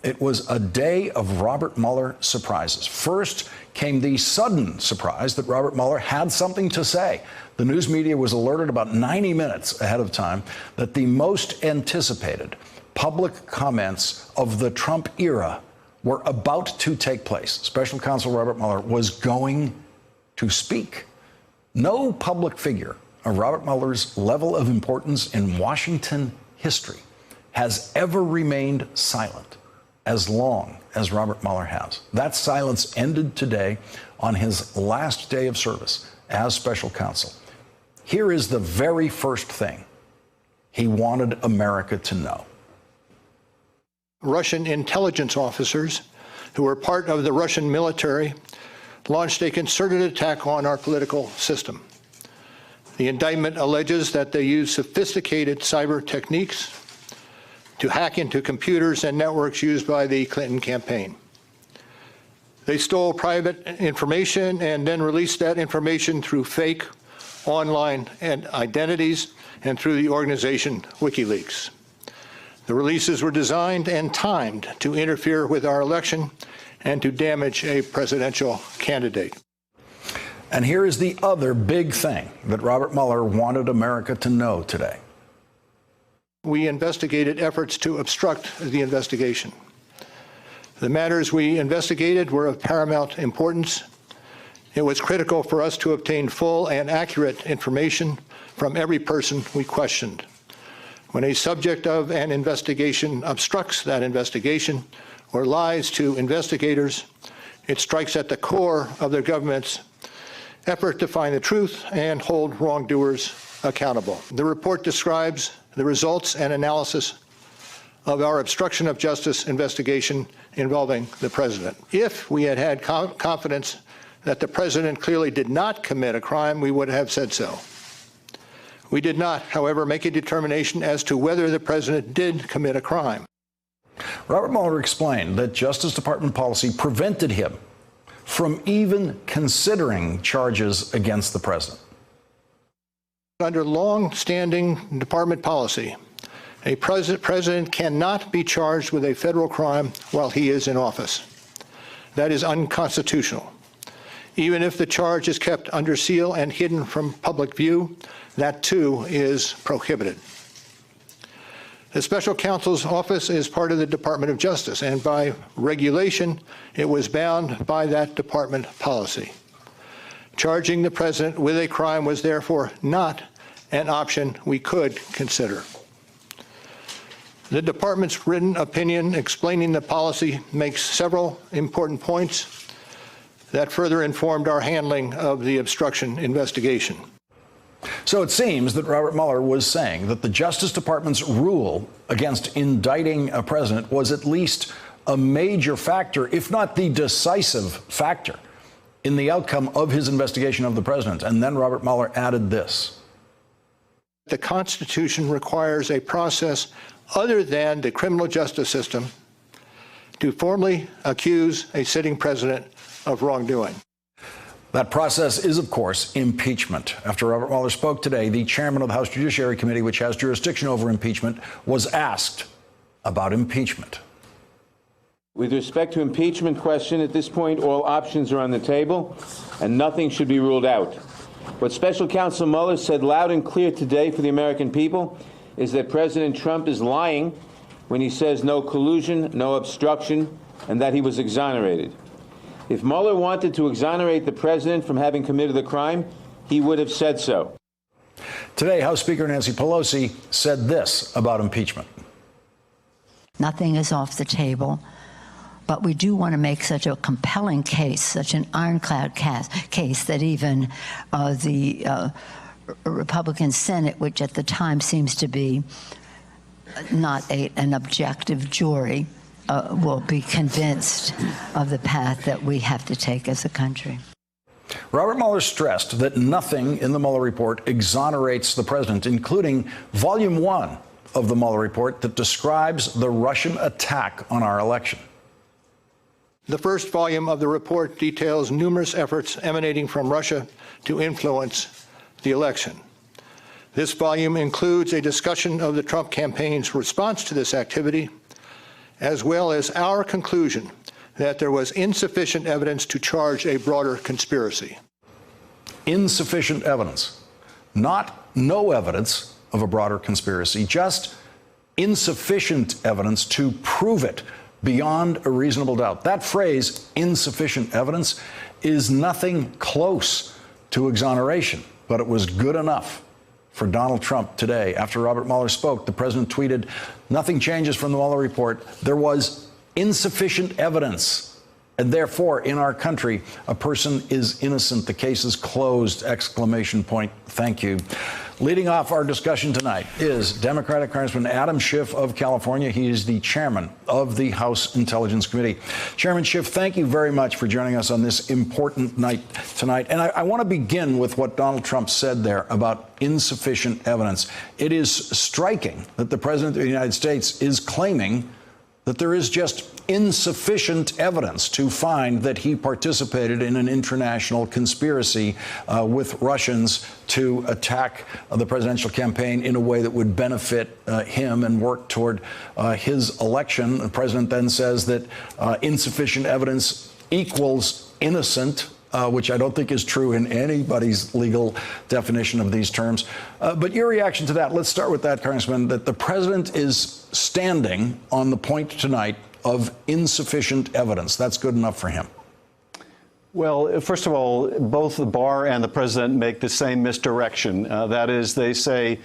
It was a day of Robert Mueller surprises. First came the sudden surprise that Robert Mueller had something to say. The news media was alerted about 90 minutes ahead of time that the most anticipated public comments of the Trump era were about to take place. Special counsel Robert Mueller was going to speak. No public figure of Robert Mueller's level of importance in Washington history has ever remained silent as long as Robert Mueller has. That silence ended today on his last day of service as special counsel. Here is the very first thing he wanted America to know. Russian intelligence officers who were part of the Russian military launched a concerted attack on our political system. The indictment alleges that they used sophisticated cyber techniques to hack into computers and networks used by the Clinton campaign. They stole private information and then released that information through fake online identities and through the organization WikiLeaks. The releases were designed and timed to interfere with our election and to damage a presidential candidate. And here is the other big thing that Robert Mueller wanted America to know today. We investigated efforts to obstruct the investigation. The matters we investigated were of paramount importance. It was critical for us to obtain full and accurate information from every person we questioned. When a subject of an investigation obstructs that investigation or lies to investigators, it strikes at the core of their government's effort to find the truth and hold wrongdoers accountable. The report describes the results and analysis of our obstruction of justice investigation involving the president. If we had had confidence that the president clearly did not commit a crime, we would have said so. We did not, however, make a determination as to whether the president did commit a crime. Robert Mueller explained that Justice Department policy prevented him from even considering charges against the president. Under long-standing department policy, a president cannot be charged with a federal crime while he is in office. That is unconstitutional. Even if the charge is kept under seal and hidden from public view, that too is prohibited. The special counsel's office is part of the Department of Justice, and by regulation, it was bound by that department policy. Charging the president with a crime was therefore not an option we could consider. The department's written opinion explaining the policy makes several important points that further informed our handling of the obstruction investigation. So it seems that Robert Mueller was saying that the Justice Department's rule against indicting a president was at least a major factor, if not the decisive factor, in the outcome of his investigation of the president. And then Robert Mueller added this. The Constitution requires a process other than the criminal justice system to formally accuse a sitting president of wrongdoing. That process is, of course, impeachment. After Robert Mueller spoke today, the chairman of the House Judiciary Committee, which has jurisdiction over impeachment, was asked about impeachment. With respect to impeachment question, at this point, all options are on the table, and nothing should be ruled out. What Special Counsel Mueller said loud and clear today for the American people is that President Trump is lying when he says no collusion, no obstruction, and that he was exonerated. If Mueller wanted to exonerate the president from having committed the crime, he would have said so. Today, House Speaker Nancy Pelosi said this about impeachment. Nothing is off the table, but we do want to make such a compelling case, such an ironclad case that even the Republican Senate, which at the time seems to be not an objective jury, will be convinced of the path that we have to take as a country. Robert Mueller stressed that nothing in the Mueller report exonerates the president, including Volume 1 of the Mueller report that describes the Russian attack on our election. The first volume of the report details numerous efforts emanating from Russia to influence the election. This volume includes a discussion of the Trump campaign's response to this activity, as well as our conclusion that there was insufficient evidence to charge a broader conspiracy. Insufficient evidence, not no evidence of a broader conspiracy, just insufficient evidence to prove it beyond a reasonable doubt. That phrase, insufficient evidence, is nothing close to exoneration, but it was good enough for Donald Trump today. After Robert Mueller spoke, the president tweeted, "Nothing changes from the Mueller report. There was insufficient evidence. And therefore, in our country, a person is innocent. The case is closed!" Exclamation point. Thank you. Leading off our discussion tonight is Democratic Congressman Adam Schiff of California. He is the chairman of the House Intelligence Committee. Chairman Schiff, thank you very much for joining us on this important night tonight. And I want to begin with what Donald Trump said there about insufficient evidence. It is striking that the president of the United States is claiming that there is just insufficient evidence to find that he participated in an international conspiracy with Russians to attack the presidential campaign in a way that would benefit him and work toward his election. The president then says that insufficient evidence equals innocent, which I don't think is true in anybody's legal definition of these terms. But your reaction to that, let's start with that, Congressman, that the president is standing on the point tonight of insufficient evidence. That's good enough for him. Well, first of all, both the bar and the president make the same misdirection. That is, they say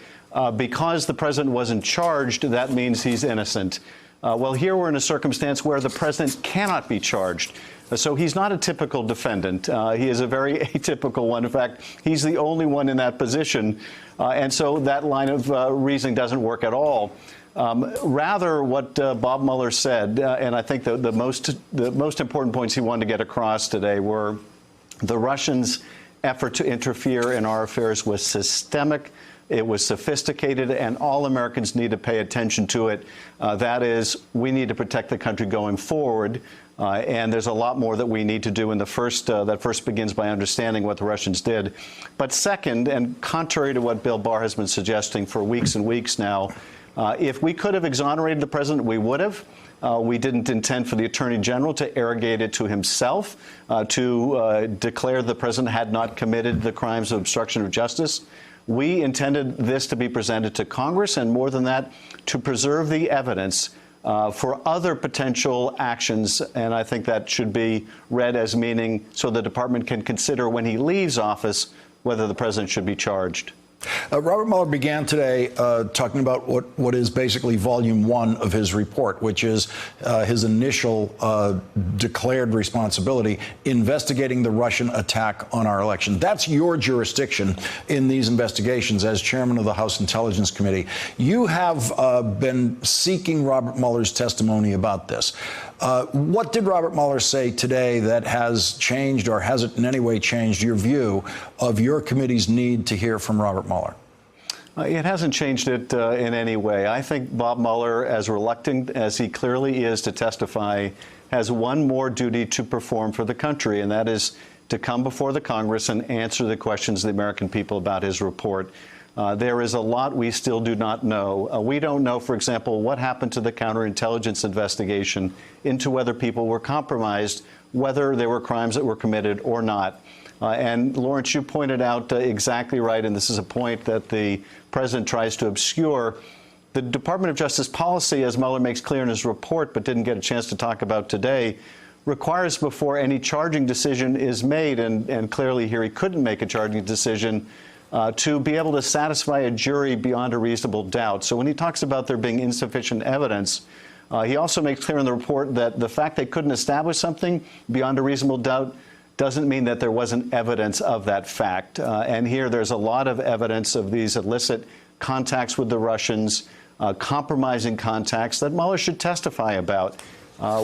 because the president wasn't charged, that means he's innocent. Well, here we're in a circumstance where the president cannot be charged. So he's not a typical defendant. He is a very atypical one. In fact, he's the only one in that position. And so that line of reasoning doesn't work at all. Rather, what Bob Mueller said, and I think the most important points he wanted to get across today were the Russians' effort to interfere in our affairs was systemic. It was sophisticated, and all Americans need to pay attention to it. That is, we need to protect the country going forward. And there's a lot more that we need to do in the first, that first begins by understanding what the Russians did. But second, and contrary to what Bill Barr has been suggesting for weeks and weeks now, if we could have exonerated the president, we would have. We didn't intend for the Attorney General to arrogate it to himself, to declare the president had not committed the crimes of obstruction of justice. We intended this to be presented to Congress, and more than that, to preserve the evidence for other potential actions, and I think that should be read as meaning so the department can consider when he leaves office whether the president should be charged. Robert Mueller began today talking about what is basically volume 1 of his report, which is his initial declared responsibility, investigating the Russian attack on our election. That's your jurisdiction in these investigations as chairman of the House Intelligence Committee. You have been seeking Robert Mueller's testimony about this. What did Robert Mueller say today that has changed, or has it in any way changed your view of your committee's need to hear from Robert Mueller? It hasn't changed it in any way. I think Bob Mueller, as reluctant as he clearly is to testify, has one more duty to perform for the country, and that is to come before the Congress and answer the questions of the American people about his report. There is a lot we still do not know. We don't know, for example, what happened to the counterintelligence investigation into whether people were compromised, whether there were crimes that were committed or not. And Lawrence, you pointed out exactly right, and this is a point that the president tries to obscure. The Department of Justice policy, as Mueller makes clear in his report but didn't get a chance to talk about today, requires before any charging decision is made, and clearly here he couldn't make a charging decision, to be able to satisfy a jury beyond a reasonable doubt. So when he talks about there being insufficient evidence, he also makes clear in the report that the fact they couldn't establish something beyond a reasonable doubt doesn't mean that there wasn't evidence of that fact. And here there's a lot of evidence of these illicit contacts with the Russians, compromising contacts that Mueller should testify about.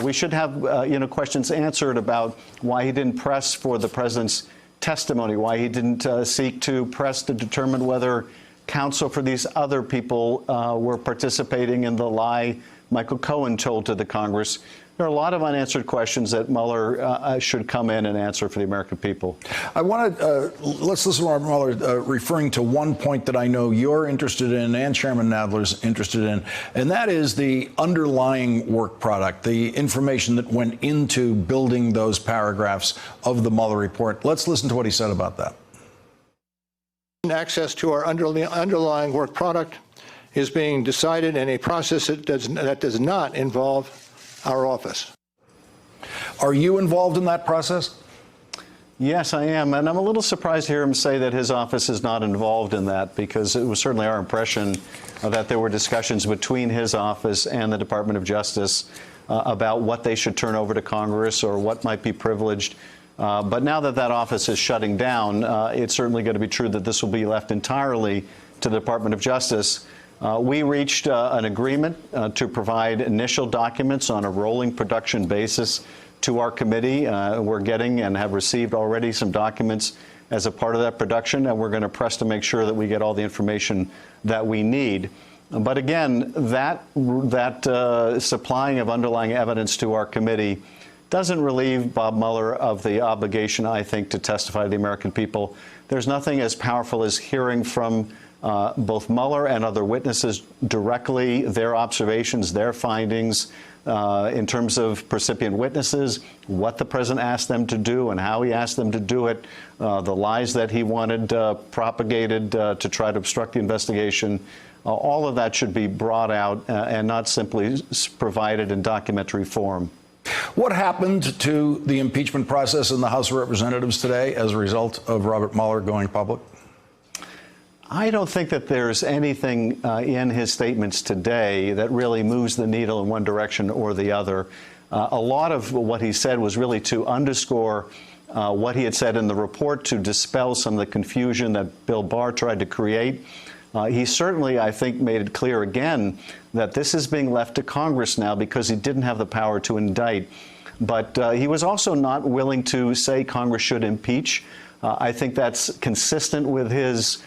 We should have questions answered about why he didn't press for the president's testimony, why he didn't seek to press to determine whether counsel for these other people were participating in the lie Michael Cohen told to the Congress. There are a lot of unanswered questions that Mueller should come in and answer for the American people. I want to let's listen to Robert Mueller referring to one point that I know you're interested in and Chairman Nadler's interested in, and that is the underlying work product, the information that went into building those paragraphs of the Mueller report. Let's listen to what he said about that. Access to our underlying work product is being decided in a process that does not involve our office. Are you involved in that process? Yes, I am, and I'm a little surprised to hear him say that his office is not involved in that, because it was certainly our impression that there were discussions between his office and the Department of Justice about what they should turn over to Congress or what might be privileged. But now that that office is shutting down, it's certainly going to be true that this will be left entirely to the Department of Justice. We reached an agreement to provide initial documents on a rolling production basis to our committee. We're getting and have received already some documents as a part of that production, and we're going to press to make sure that we get all the information that we need. But again, that supplying of underlying evidence to our committee doesn't relieve Bob Mueller of the obligation, I think, to testify to the American people. There's nothing as powerful as hearing from both Mueller and other witnesses directly, their observations, their findings in terms of recipient witnesses, what the president asked them to do and how he asked them to do it, the lies that he wanted propagated to try to obstruct the investigation. All of that should be brought out and not simply provided in documentary form. What happened to the impeachment process in the House of Representatives today as a result of Robert Mueller going public? I don't think that there's anything in his statements today that really moves the needle in one direction or the other. A lot of what he said was really to underscore what he had said in the report, to dispel some of the confusion that Bill Barr tried to create. He certainly, I think, made it clear again that this is being left to Congress now because he didn't have the power to indict. But he was also not willing to say Congress should impeach. I think that's consistent with his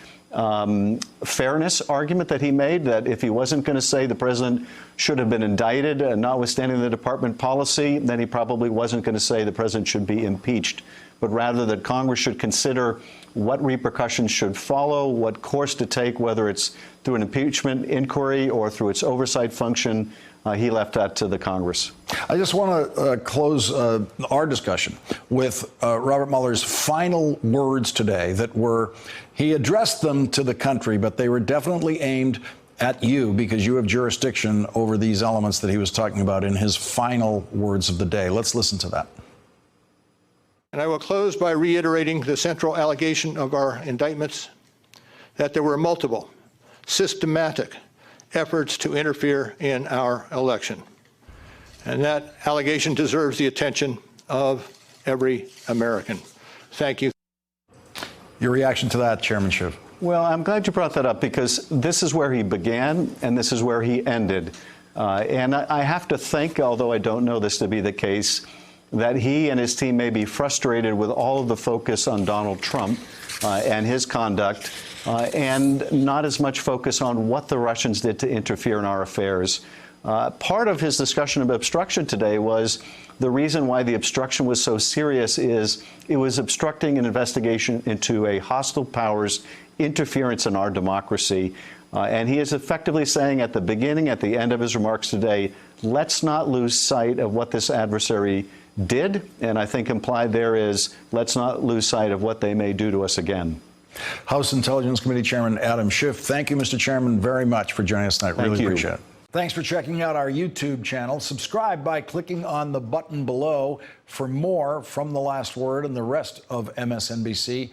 fairness argument that he made, that if he wasn't going to say the president should have been indicted, notwithstanding the department policy, then he probably wasn't going to say the president should be impeached, but rather that Congress should consider what repercussions should follow, what course to take, whether it's through an impeachment inquiry or through its oversight function. He left that to the Congress. I just want to close our discussion with Robert Mueller's final words today that were, he addressed them to the country, but they were definitely aimed at you because you have jurisdiction over these elements that he was talking about in his final words of the day. Let's listen to that. And I will close by reiterating the central allegation of our indictments, that there were multiple, systematic efforts to interfere in our election. And that allegation deserves the attention of every American. Thank you. Your reaction to that, Chairman Schiff? Well, I'm glad you brought that up because this is where he began and this is where he ended. And I have to think, although I don't know this to be the case, that he and his team may be frustrated with all of the focus on Donald Trump and his conduct, and not as much focus on what the Russians did to interfere in our affairs. Part of his discussion of obstruction today was the reason why the obstruction was so serious is it was obstructing an investigation into a hostile powers interference in our democracy. And he is effectively saying at the beginning, at the end of his remarks today, let's not lose sight of what this adversary did. And I think implied there is, let's not lose sight of what they may do to us again. House Intelligence Committee Chairman Adam Schiff, thank you, Mr. Chairman, very much for joining us tonight. Really appreciate it. Thanks for checking out our YouTube channel. Subscribe by clicking on the button below for more from The Last Word and the rest of MSNBC.